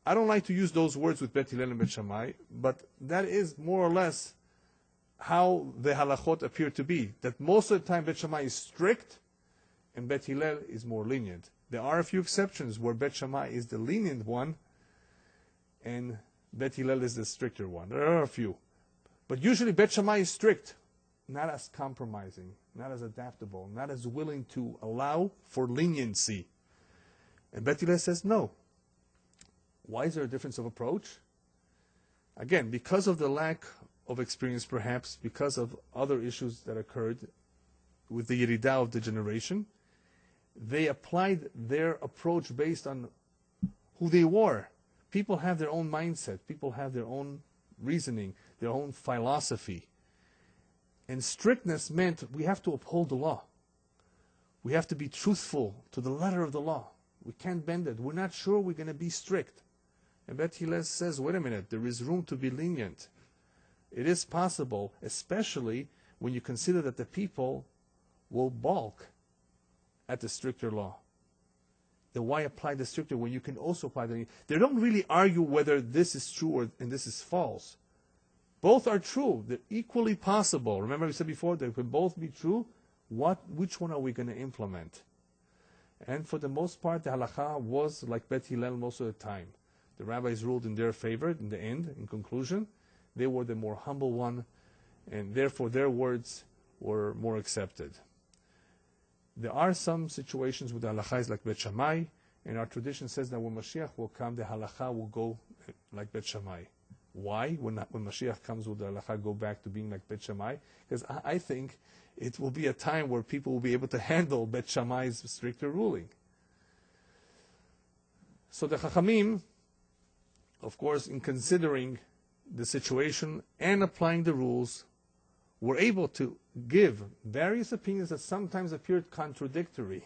I don't like to use those words with Bet Hillel and Bet Shammai, but that is more or less how the halachot appear to be. That most of the time Bet Shammai is strict, and Bet Hillel is more lenient. There are a few exceptions where Bet Shammai is the lenient one, and Bet Hillel is the stricter one. There are a few. But usually Bet Shammai is strict, not as compromising, not as adaptable, not as willing to allow for leniency. And Bet Hillel says no. Why is there a difference of approach? Again, because of the lack of experience perhaps, because of other issues that occurred with the Yeridah of the generation, they applied their approach based on who they were. People have their own mindset. People have their own reasoning, their own philosophy. And strictness meant we have to uphold the law. We have to be truthful to the letter of the law. We can't bend it. We're not sure we're going to be strict. And Bet Hillel says, wait a minute, there is room to be lenient. It is possible, especially when you consider that the people will balk at the stricter law. then why apply the stricter when you can also apply the... They don't really argue whether this is true and this is false. Both are true. They're equally possible. Remember we said before, they can both be true. Which one are we going to implement? And for the most part, the halacha was like Bet Hillel most of the time. The rabbis ruled in their favor in the end, in conclusion. They were the more humble one, and therefore their words were more accepted. There are some situations with the halacha is like Bet Shammai, and our tradition says that when Mashiach will come, the halacha will go like Bet Shammai. Why? When Mashiach comes, will the halacha go back to being like Bet Shammai? Because I think it will be a time where people will be able to handle Bet Shammai's stricter ruling. So the Chachamim, of course, in considering the situation and applying the rules, were able to give various opinions that sometimes appeared contradictory.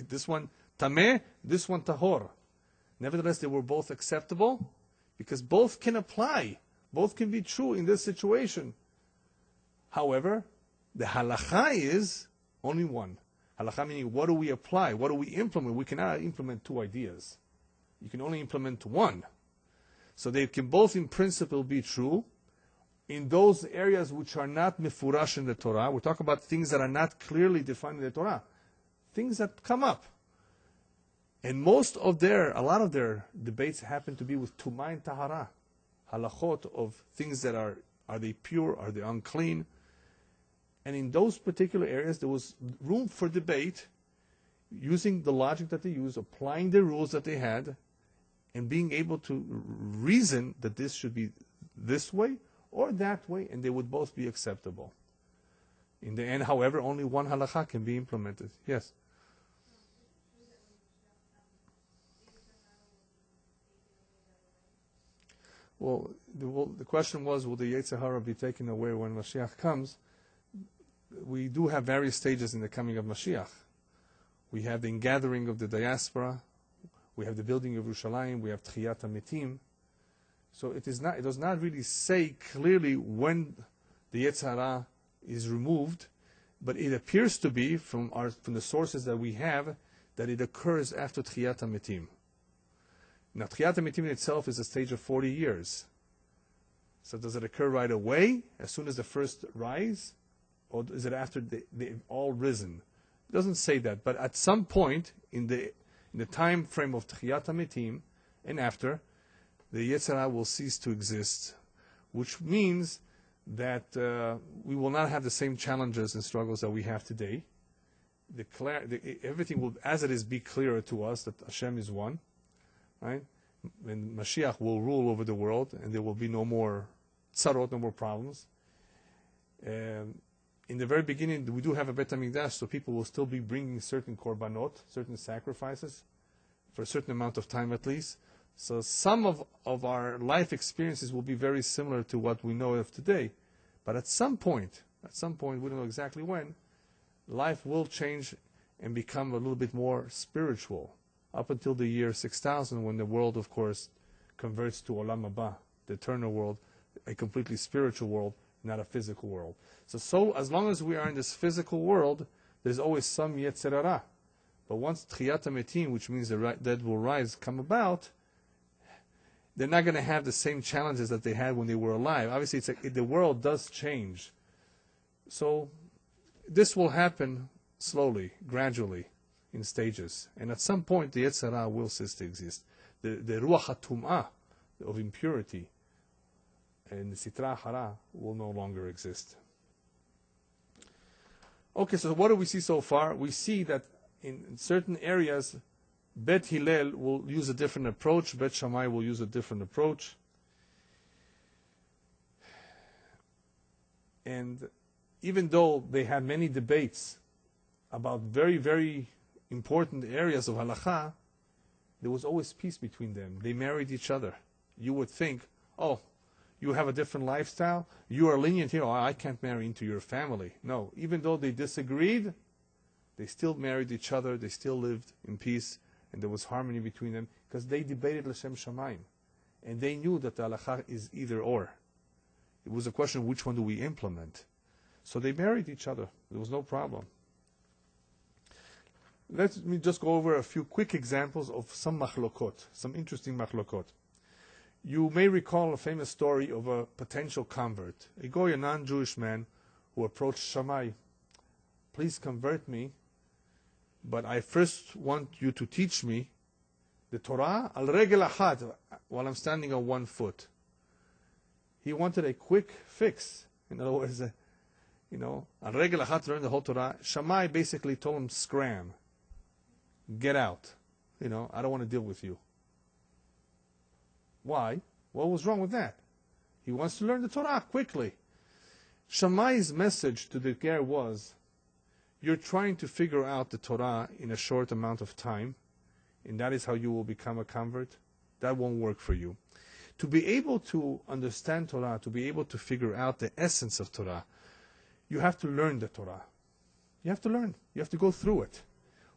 This one tameh, this one tahor. Nevertheless, they were both acceptable because both can apply. Both can be true in this situation. However, the halacha is only one. Halacha meaning, what do we apply? What do we implement? We cannot implement two ideas. You can only implement one. So they can both in principle be true. In those areas which are not mefurash in the Torah, we're talking about things that are not clearly defined in the Torah. Things that come up. And a lot of their debates happen to be with Tumah and Tahara. Halachot of things that are they pure, are they unclean? And in those particular areas, there was room for debate, using the logic that they use, applying the rules that they had, and being able to reason that this should be this way or that way, and they would both be acceptable. In the end, however, only one halacha can be implemented. Yes? Well, the question was, will the Yetzer Hara be taken away when Mashiach comes? We do have various stages in the coming of Mashiach. We have the ingathering of the diaspora. We have the building of Yerushalayim. We have Tchiyat HaMetim. So it does not really say clearly when the Yetzer Hara is removed, but it appears to be from the sources that we have that it occurs after Tchiyat HaMetim. Now, Tchiyat HaMetim itself is a stage of 40 years. So does it occur right away, as soon as the first rise? Or is it after they've all risen? It doesn't say that, but at some point in the time frame of Tchiyat HaMetim and after, the Yetzer Hara will cease to exist, which means that we will not have the same challenges and struggles that we have today. Everything will, as it is, be clearer to us that Hashem is one, right? And Mashiach will rule over the world, and there will be no more tzarot, no more problems. In the very beginning, we do have a Bet HaMikdash, so people will still be bringing certain korbanot, certain sacrifices, for a certain amount of time at least. So some of our life experiences will be very similar to what we know of today. But at some point, we don't know exactly when, life will change and become a little bit more spiritual, up until the year 6000, when the world, of course, converts to Olam Haba, the eternal world, a completely spiritual world, not a physical world. So as long as we are in this physical world, there's always some Yetzer Hara. But once Tchiyat HaMetim, which means the dead will rise, come about, they're not going to have the same challenges that they had when they were alive. Obviously, the world does change. So this will happen slowly, gradually, in stages. And at some point, the Yetzer Hara will cease to exist. The Ruach HaTum'ah of impurity and the Sitra Hara will no longer exist. Okay, so what do we see so far? We see that in certain areas, Bet Hillel will use a different approach, Bet Shammai will use a different approach. And even though they had many debates about very, very important areas of halacha, there was always peace between them. They married each other. You would think, oh, you have a different lifestyle, you are lenient here, oh, I can't marry into your family. No, even though they disagreed, they still married each other, they still lived in peace, and there was harmony between them, because they debated L'Shem Shamayim. And they knew that the halacha is either or. It was a question of which one do we implement. So they married each other. There was no problem. Let me just go over a few quick examples of some machlokot, some interesting machlokot. You may recall a famous story of a potential convert, a goy, a non-Jewish man, who approached Shammai. Please convert me, but I first want you to teach me the Torah al regel achad, while I'm standing on one foot. He wanted a quick fix. In other words, al regel achad, to learn the whole Torah. Shammai basically told him, scram, get out. I don't want to deal with you. Why? What was wrong with that? He wants to learn the Torah quickly. Shammai's message to the ger was, you're trying to figure out the Torah in a short amount of time, and that is how you will become a convert. That won't work for you. To be able to understand Torah, to be able to figure out the essence of Torah, you have to learn the Torah. You have to learn. You have to go through it.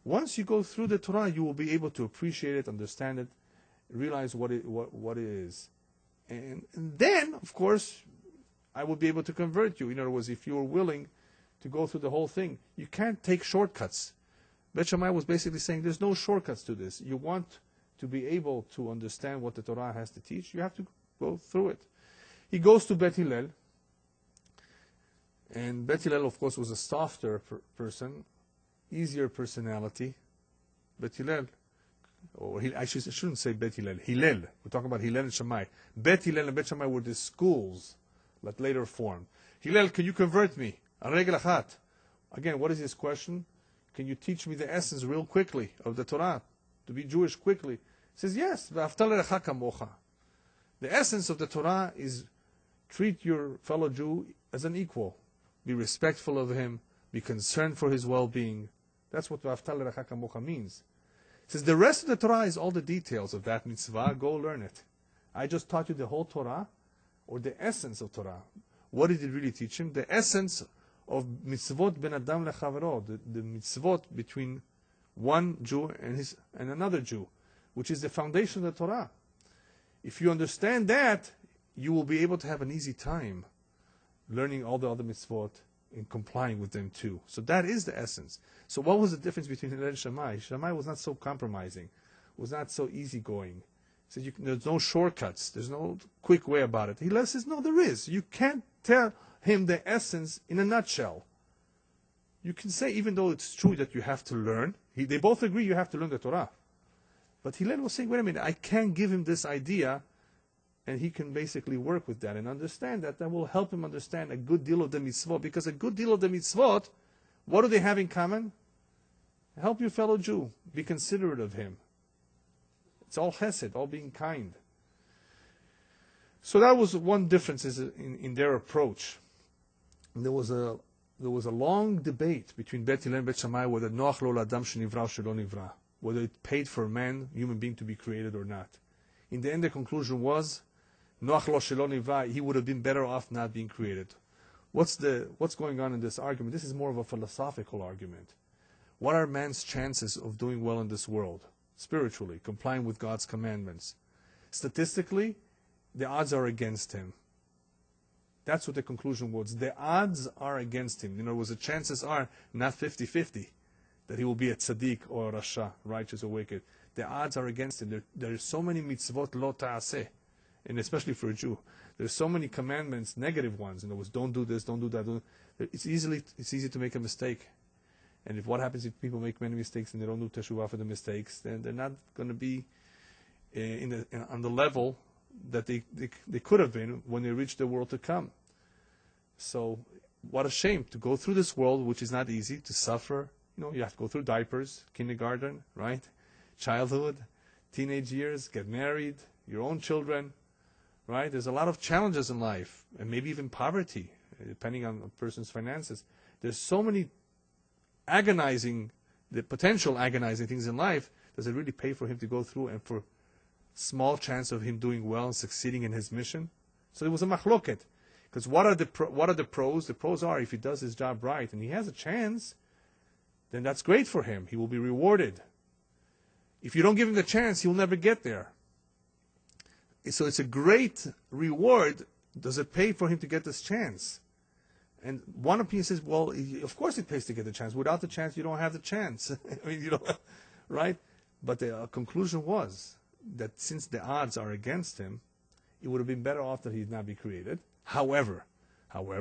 Once you go through the Torah, you will be able to appreciate it, understand it, realize what it is. And then, of course, I will be able to convert you. In other words, if you are willing to go through the whole thing, you can't take shortcuts. Bet Shammai was basically saying there's no shortcuts to this. You want to be able to understand what the Torah has to teach, you have to go through it. He goes to Bet Hillel, and Bet Hillel, of course, was a softer person, easier personality. Bet Hillel, I shouldn't say Bet Hillel. Hillel. We're talking about Hillel and Shammai. Bet Hillel and Bet Shammai were the schools that later formed. Hillel, can you convert me? Regel achat. Again, what is his question? Can you teach me the essence real quickly of the Torah? To be Jewish quickly. He says, yes. The essence of the Torah is treat your fellow Jew as an equal. Be respectful of him. Be concerned for his well-being. That's what V'aftal l'recha kamocha means. He says, the rest of the Torah is all the details of that mitzvah. Go learn it. I just taught you the whole Torah, or the essence of Torah. What did it really teach him? The essence of mitzvot ben adam lechavero, the mitzvot between one Jew and another Jew, which is the foundation of the Torah. If you understand that, you will be able to have an easy time learning all the other mitzvot and complying with them too. So that is the essence. So what was the difference between Hillel and Shammai? Shammai was not so compromising, was not so easygoing. He said, there's no shortcuts, there's no quick way about it. Hillel says, no, there is. You can't tell him the essence in a nutshell. You can say, even though it's true that you have to learn, they both agree you have to learn the Torah. But Hillel was saying, wait a minute, I can't give him this idea, and he can basically work with that and understand that. That will help him understand a good deal of the mitzvot, because a good deal of the mitzvot, what do they have in common? Help your fellow Jew. Be considerate of him. It's all chesed, all being kind. So that was one difference in their approach. There was a long debate between Bet Hillel and Bet Shammai whether noach lo l'adam shenivra shelo nivra, whether it paid for a man, human being, to be created or not. In the end, the conclusion was noach lo shelo nivra. He would have been better off not being created. What's going on in this argument? This is more of a philosophical argument. What are man's chances of doing well in this world, spiritually, complying with God's commandments? Statistically, the odds are against him. That's what the conclusion was. The odds are against him. The chances are not 50-50 that he will be a tzaddik or a rasha, righteous or wicked. The odds are against him. There are so many mitzvot lo ta'aseh, and especially for a Jew, there's so many commandments, negative ones. Don't do this, don't do that. It's easy to make a mistake. And what happens if people make many mistakes and they don't do teshuvah for the mistakes? Then they're not going to be on the level that they could have been when they reached the world to come. So what a shame to go through this world, which is not easy, to suffer. You have to go through diapers, kindergarten, right? Childhood, teenage years, get married, your own children, right? There's a lot of challenges in life, and maybe even poverty, depending on a person's finances. There's so many potential agonizing things in life. Does it really pay for him to go through, and for small chance of him doing well and succeeding in his mission? So there was a machloket. Because what are the pros? The pros are, if he does his job right and he has a chance, then that's great for him. He will be rewarded. If you don't give him the chance, he will never get there. So it's a great reward. Does it pay for him to get this chance? And one opinion says, well, of course it pays to get the chance. Without the chance, you don't have the chance. I mean, you don't, right? But the conclusion was that since the odds are against him, it would have been better off that he not be created. However,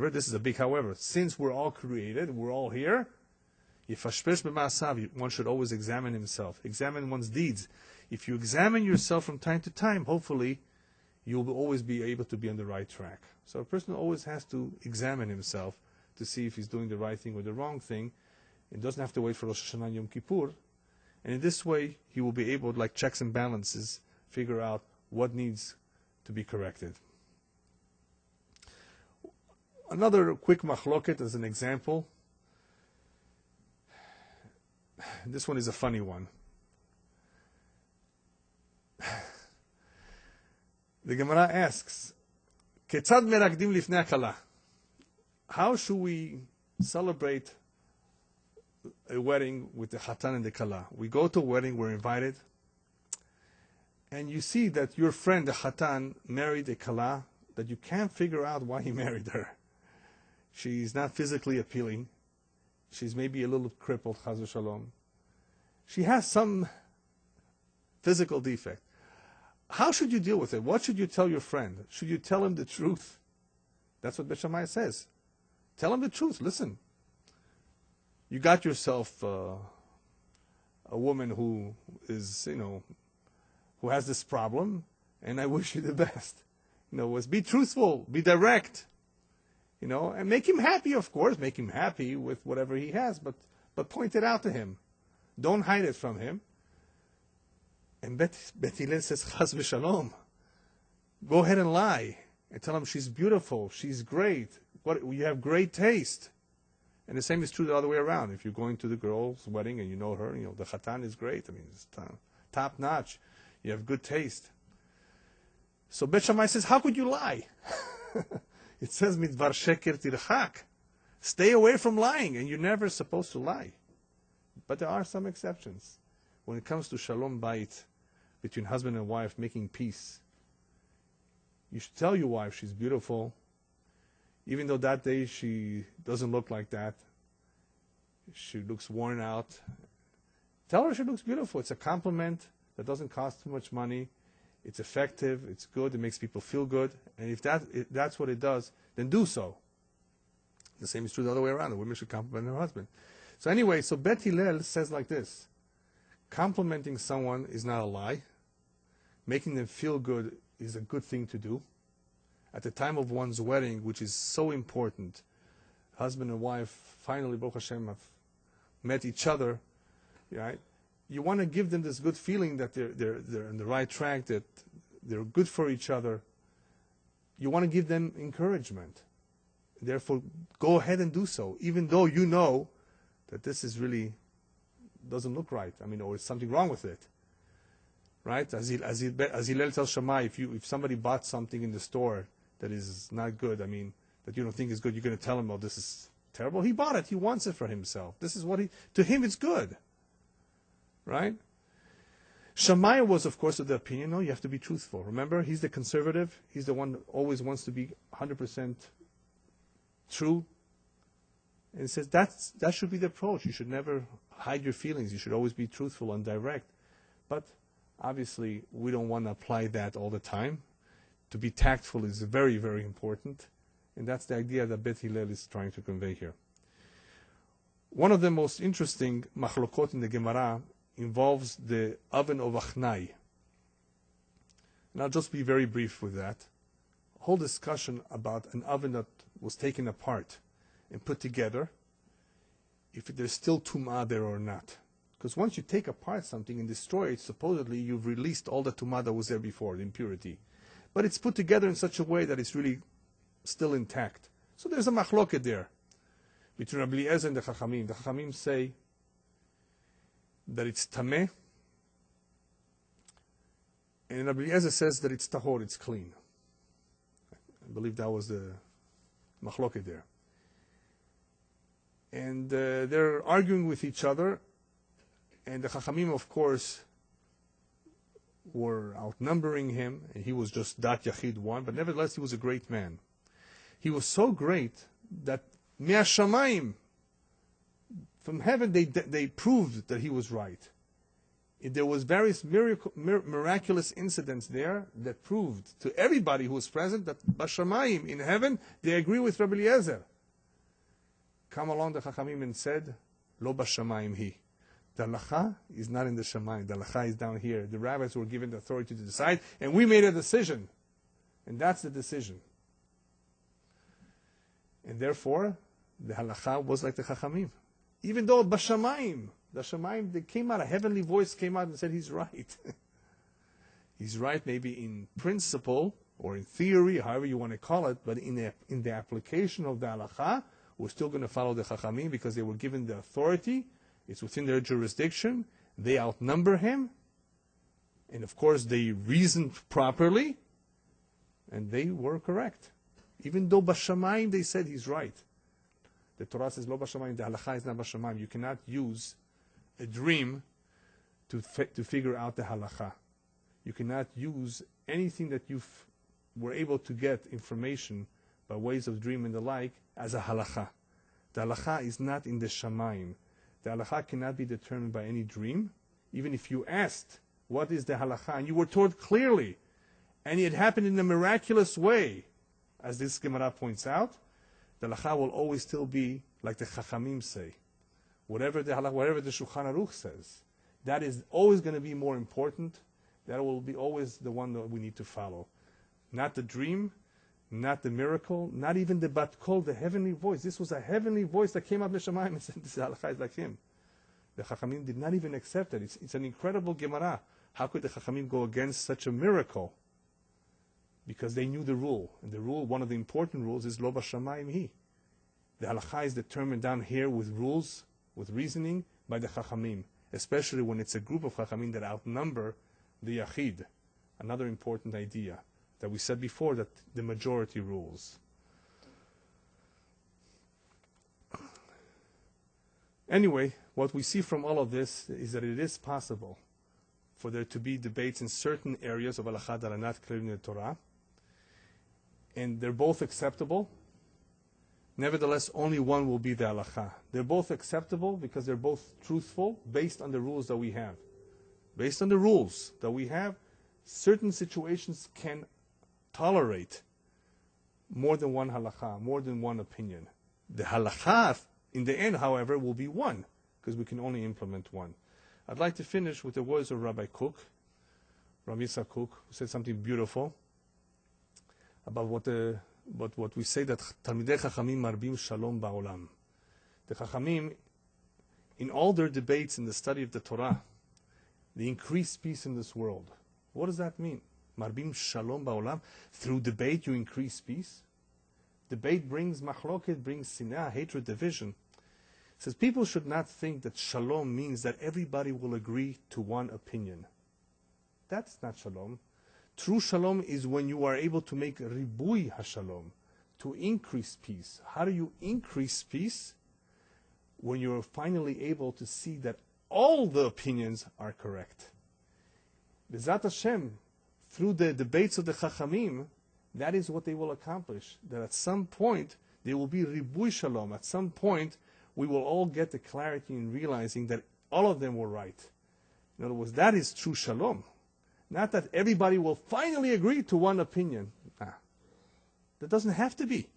this is a big however, since we're all created, we're all here, one should always examine himself, examine one's deeds. If you examine yourself from time to time, hopefully, you'll always be able to be on the right track. So a person always has to examine himself to see if he's doing the right thing or the wrong thing. It doesn't have to wait for Rosh Hashanah and Yom Kippur. And in this way, he will be able, like checks and balances, figure out what needs to be corrected. Another quick machloket as an example. This one is a funny one. The Gemara asks, Ketzad merakdim lifnei hakala? How should we celebrate a wedding with the Chatan and the Kala? We go to a wedding, we're invited, and you see that your friend, the Chatan, married a Kala that you can't figure out why he married her. She's not physically appealing. She's maybe a little crippled, chas v'shalom. She has some physical defect. How should you deal with it? What should you tell your friend? Should you tell him the truth? That's what Bet Shammai says. Tell him the truth. Listen, you got yourself a woman who is, who has this problem, and I wish you the best. Be truthful, be direct, and make him happy, of course. Make him happy with whatever he has, but point it out to him. Don't hide it from him. And Bet Hillel says, chas v'shalom. Go ahead and lie and tell him she's beautiful, she's great, you have great taste. And the same is true the other way around. If you're going to the girl's wedding and you know her, the chatan is great. I mean, it's top notch. You have good taste. So Bet Shammai says, how could you lie? It says, midvar sheker tirchak. Stay away from lying, and you're never supposed to lie. But there are some exceptions. When it comes to shalom bayit, between husband and wife, making peace, you should tell your wife she's beautiful, even though that day she doesn't look like that. She looks worn out. Tell her she looks beautiful. It's a compliment that doesn't cost too much money. It's effective. It's good. It makes people feel good. And if that's what it does, then do so. The same is true the other way around. The women should compliment their husband. So anyway, so Bet Hillel says like this. Complimenting someone is not a lie. Making them feel good is a good thing to do. At the time of one's wedding, which is so important, husband and wife finally, Baruch Hashem, have met each other, right? You want to give them this good feeling that they're on the right track, that they're good for each other. You want to give them encouragement. Therefore, go ahead and do so, even though you know that this is really doesn't look right. I mean, or there's something wrong with it. Right? As Hillel tells Shammai, if somebody bought something in the store that is not good, I mean, that you don't think is good, you're going to tell him, oh, this is terrible. He bought it. He wants it for himself. This is what to him it's good. Right? Shammai was, of course, of the opinion, no, you have to be truthful. Remember, he's the conservative. He's the one that always wants to be 100% true. And he says that should be the approach. You should never hide your feelings. You should always be truthful and direct. But obviously, we don't want to apply that all the time. To be tactful is very, very important. And that's the idea that Bet Hillel is trying to convey here. One of the most interesting machlokot in the Gemara involves the oven of Achnai. And I'll just be very brief with that. A whole discussion about an oven that was taken apart and put together, if there's still tumah there or not. Because once you take apart something and destroy it, supposedly you've released all the tumah that was there before, the impurity. But it's put together in such a way that it's really still intact. So there's a machloket there between Rabbi Elyahu and the Chachamim. The Chachamim say that it's tameh, and Rabbi Elyahu says that it's tahor, it's clean. I believe that was the machloket there. And they're arguing with each other, and the Chachamim, of course, were outnumbering him, and he was just Dat Yachid one, but nevertheless he was a great man. He was so great that Me'ashamayim. From heaven, they proved that he was right. There was various miraculous incidents there that proved to everybody who was present that Bashamayim, in heaven, they agree with Rabbi Eliezer. Come along the Chachamim and said, Lo Bashamayim hi. The Halacha is not in the Shamayim. The Halacha is down here. The rabbis were given the authority to decide, and we made a decision. And that's the decision. And therefore, the Halacha was like the Chachamim. Even though Bashamayim, the Shamayim, they came out, a heavenly voice came out and said, he's right. He's right maybe in principle, or in theory, however you want to call it, but in the application of the Halacha, we're still going to follow the Chachamim because they were given the authority. It's within their jurisdiction. They outnumber him. And of course, they reasoned properly. And they were correct. Even though Bashamayim, they said he's right. The Torah says, Lo Bashamayim, the Halacha is not Bashamayim. You cannot use a dream to figure out the Halacha. You cannot use anything that you were able to get information by ways of dream and the like as a Halacha. The Halacha is not in the Shamayim. The Halacha cannot be determined by any dream. Even if you asked, what is the Halacha? And you were told clearly, and it happened in a miraculous way, as this Gemara points out, the Halacha will always still be like the Chachamim say. Whatever the Shulchan Aruch says, that is always going to be more important. That will be always the one that we need to follow. Not the dream, not the miracle, not even the Bat Kol, the heavenly voice. This was a heavenly voice that came out of Shamayim and said, this Halacha is like him. The Chachamim did not even accept it. It's an incredible Gemara. How could the Chachamim go against such a miracle? Because they knew the rule. And the rule, one of the important rules, is Lo Bashamayim hi. The Halacha is determined down here with rules, with reasoning, by the Chachamim. Especially when it's a group of Chachamim that outnumber the Yachid. Another important idea that we said before, that the majority rules. Anyway, what we see from all of this is that it is possible for there to be debates in certain areas of Halacha that are not clear in the Torah. And they're both acceptable. Nevertheless, only one will be the Halacha. They're both acceptable because they're both truthful based on the rules that we have. Based on the rules that we have, certain situations can tolerate more than one Halacha, more than one opinion. The Halacha, in the end, however, will be one, because we can only implement one. I'd like to finish with the words of Rabbi Kook, Rabbi Yitzhak Kook, who said something beautiful about what we say, that Talmidei Chachamim marbim shalom ba'olam. The Chachamim, in all their debates in the study of the Torah, they increase peace in this world. What does that mean? Marbim shalom ba'olam. Through debate you increase peace. Debate brings machloket, brings sinah, hatred, division. It says people should not think that shalom means that everybody will agree to one opinion. That's not shalom. True shalom is when you are able to make ribui hashalom, to increase peace. How do you increase peace? When you're finally able to see that all the opinions are correct. B'ezrat Hashem, through the debates of the Chachamim, that is what they will accomplish. That at some point, there will be ribui shalom. At some point, we will all get the clarity in realizing that all of them were right. In other words, that is true shalom. Not that everybody will finally agree to one opinion. That doesn't have to be.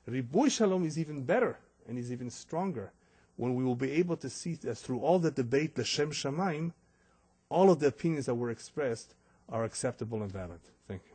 Ribui shalom is even better and is even stronger when we will be able to see that through all the debate, l'shem shamayim, all of the opinions that were expressed are acceptable and valid. Thank you.